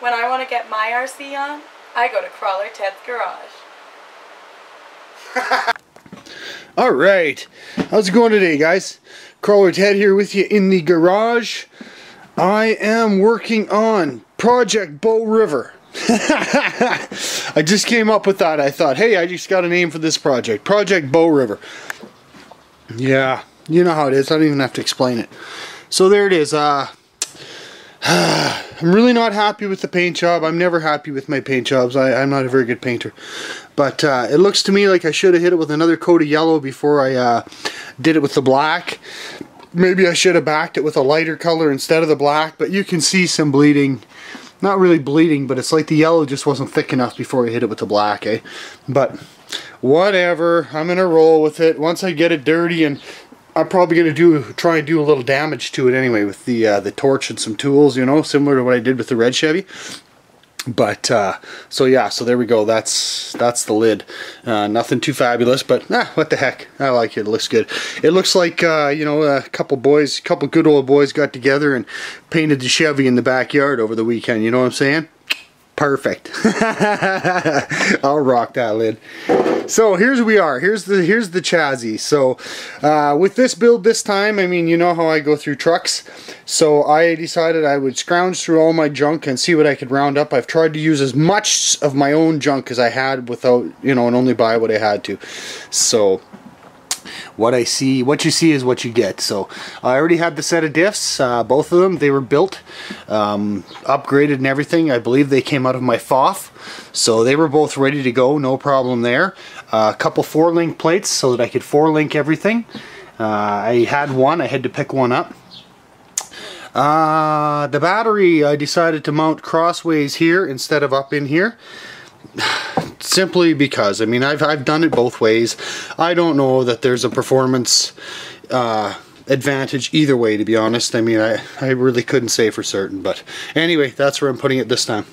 When I want to get my RC on, I go to Crawler Ted's garage. Alright, how's it going today, guys? Crawler Ted here with you in the garage. I am working on Project Bow River. I just came up with that. I thought, hey, I just got a name for this project. Project Bow River. Yeah, you know how it is. I don't even have to explain it. So there it is. I'm really not happy with the paint job. I'm never happy with my paint jobs. I'm not a very good painter. But it looks to me like I should have hit it with another coat of yellow before I did it with the black. Maybe I should have backed it with a lighter color instead of the black. But you can see some bleeding. Not really bleeding, but it's like the yellow just wasn't thick enough before I hit it with the black, eh? But whatever. I'm going to roll with it. Once I get it dirty, and I'm probably going to try and do a little damage to it anyway with the torch and some tools, you know, similar to what I did with the red Chevy. But so yeah, so there we go. That's the lid. Nothing too fabulous, but what the heck? I like it. It looks good. It looks like you know, a couple good old boys got together and painted the Chevy in the backyard over the weekend. You know what I'm saying? Perfect. I'll rock that lid. So here's we are. Here's the chassis. So with this build this time, I mean, you know how I go through trucks. So I decided I would scrounge through all my junk and see what I could round up. I've tried to use as much of my own junk as I had without, you know, and only buy what I had to. So what you see is what you get. So I already had the set of diffs, both of them. They were built, upgraded and everything. I believe they came out of my FOF, so they were both ready to go, no problem there. A couple 4-link plates so that I could 4-link everything. I had one, I had to pick one up. The battery I decided to mount crossways here instead of up in here. Simply because, I mean, I've done it both ways. I don't know that there's a performance advantage either way, to be honest. I mean, I really couldn't say for certain, but anyway, that's where I'm putting it this time.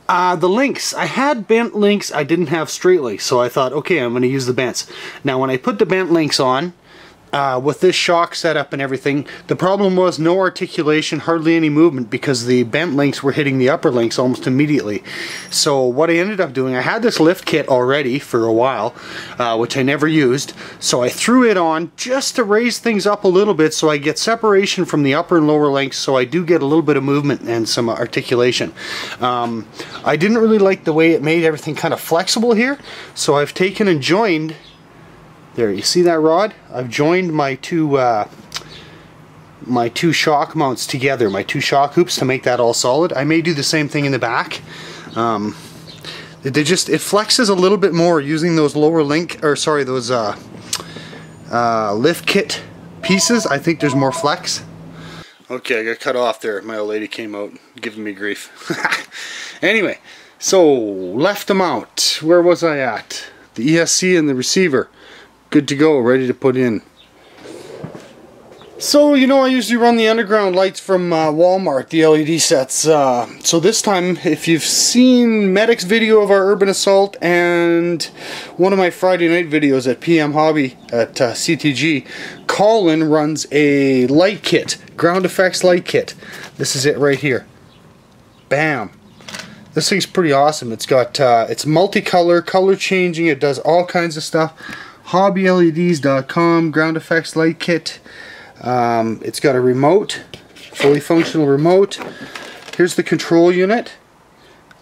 The links, I had bent links, I didn't have straight links, so I thought, okay, I'm going to use the bents. Now when I put the bent links on, with this shock setup and everything, the problem was no articulation, hardly any movement, because the bent links were hitting the upper links almost immediately. So what I ended up doing, I had this lift kit already for a while, which I never used, so I threw it on just to raise things up a little bit so I get separation from the upper and lower links, so I do get a little bit of movement and some articulation. I didn't really like the way it made everything kind of flexible here, so I've taken and joined. There, you see that rod? I've joined my two shock mounts together, my two shock hoops, to make that all solid. I may do the same thing in the back. It flexes a little bit more using those lower link, or sorry, those lift kit pieces. I think there's more flex. Okay, I got cut off there. My old lady came out giving me grief. Anyway, so left them out. Where was I at? The ESC and the receiver. Good to go, ready to put in. So, you know, I usually run the underground lights from Walmart, the LED sets. So this time, if you've seen Medic's video of our urban assault and one of my Friday night videos at PM Hobby at CTG, Colin runs a light kit, ground effects light kit. This is it right here. Bam. This thing's pretty awesome. It's got, it's multicolor, color changing, it does all kinds of stuff. HobbyLEDs.com, ground effects light kit. It's got a remote, fully functional remote. Here's the control unit.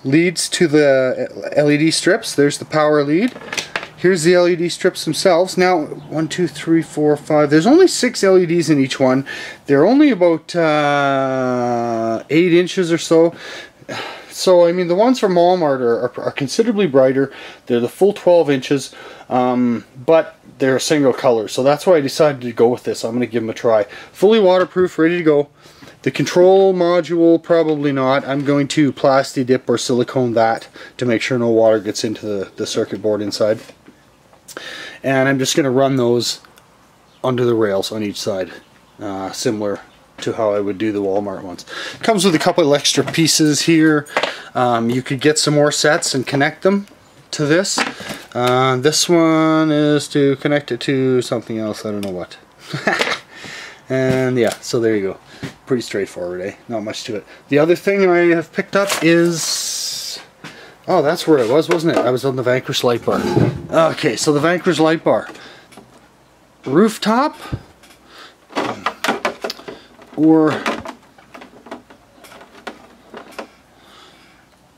Leads to the LED strips. There's the power lead. Here's the LED strips themselves. Now, 1, 2, 3, 4, 5. There's only 6 LEDs in each one. They're only about 8 inches or so. So, I mean, the ones from Walmart are considerably brighter. They're the full 12 inches, but they're a single color. So that's why I decided to go with this. I'm going to give them a try. Fully waterproof, ready to go. The control module, probably not. I'm going to plasti dip or silicone that to make sure no water gets into the circuit board inside. And I'm just going to run those under the rails on each side, similar to how I would do the Walmart ones. Comes with a couple of extra pieces here. You could get some more sets and connect them to this. This one is to connect it to something else, I don't know what. And yeah, so there you go. Pretty straightforward, eh? Not much to it. The other thing I have picked up is... oh, that's where it was, wasn't it? I was on the Vanquish light bar. Okay, so the Vanquish light bar. Rooftop or...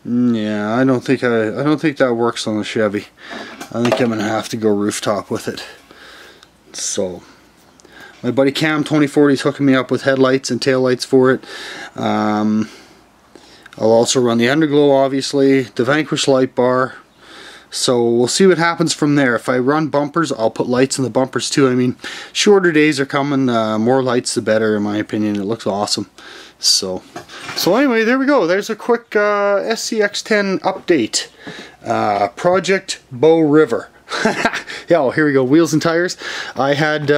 yeah, I don't think that works on the Chevy. I think I'm gonna have to go rooftop with it. So my buddy Cam 2040 is hooking me up with headlights and taillights for it. I'll also run the underglow, obviously, the Vanquish light bar. So we'll see what happens from there. If I run bumpers, I'll put lights in the bumpers too. I mean, shorter days are coming. More lights the better, in my opinion. It looks awesome. So anyway, there we go. There's a quick SCX10 update. Project Bow River. Yeah, well, here we go. Wheels and tires. I had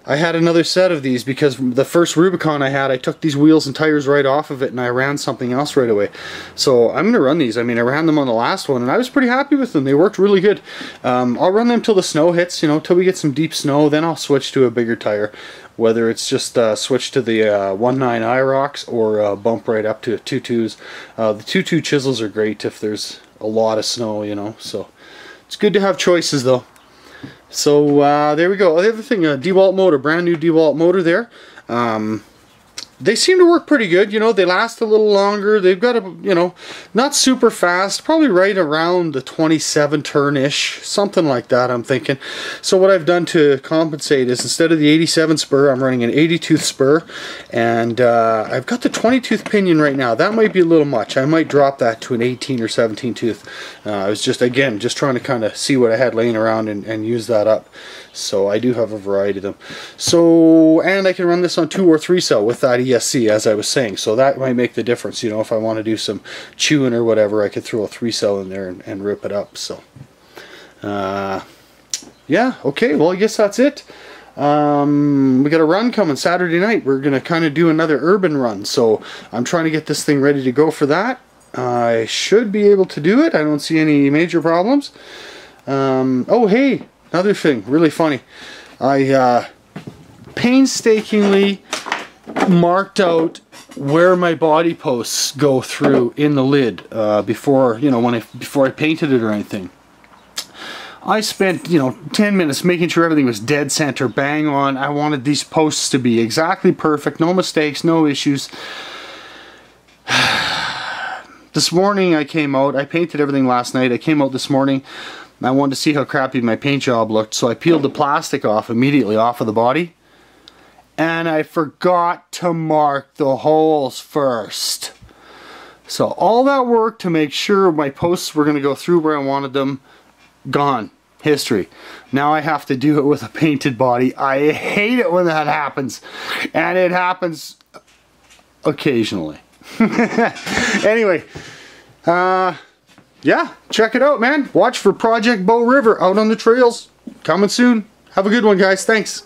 another set of these because the first Rubicon I had, I took these wheels and tires right off of it and I ran something else right away. So I'm going to run these. I mean, I ran them on the last one and I was pretty happy with them. They worked really good. I'll run them till the snow hits, you know, till we get some deep snow. Then I'll switch to a bigger tire. Whether it's just switch to the 1.9 IROX or bump right up to 2.2s. The 2.2 chisels are great if there's a lot of snow, you know. So it's good to have choices though. So there we go. The other thing, DeWalt motor, brand new DeWalt motor there. They seem to work pretty good, you know. They last a little longer. They've got a, you know, not super fast, probably right around the 27 turn-ish, something like that, I'm thinking. So what I've done to compensate is instead of the 87 spur, I'm running an 80-tooth spur, and I've got the 20-tooth pinion right now. That might be a little much. I might drop that to an 18 or 17 tooth. I was just, again, just trying to kind of see what I had laying around and use that up. So I do have a variety of them. So, and I can run this on 2 or 3 cell with that ESC, as I was saying. So that might make the difference. You know, if I want to do some chewing or whatever, I could throw a 3 cell in there and rip it up. So, yeah, okay, well, I guess that's it. We got a run coming Saturday night. We're going to kind of do another urban run. So I'm trying to get this thing ready to go for that. I should be able to do it. I don't see any major problems. Oh, hey. Another thing, really funny. I painstakingly marked out where my body posts go through in the lid before, you know, before I painted it or anything. I spent, you know, 10 minutes making sure everything was dead center, bang on. I wanted these posts to be exactly perfect, no mistakes, no issues. This morning I came out, I painted everything last night. I came out this morning. I wanted to see how crappy my paint job looked, so I peeled the plastic off immediately off of the body. And I forgot to mark the holes first. So all that work to make sure my posts were going to go through where I wanted them, gone. History. Now I have to do it with a painted body. I hate it when that happens. And it happens occasionally. Anyway, yeah, check it out, man. Watch for Project Bow River out on the trails. Coming soon. Have a good one, guys. Thanks.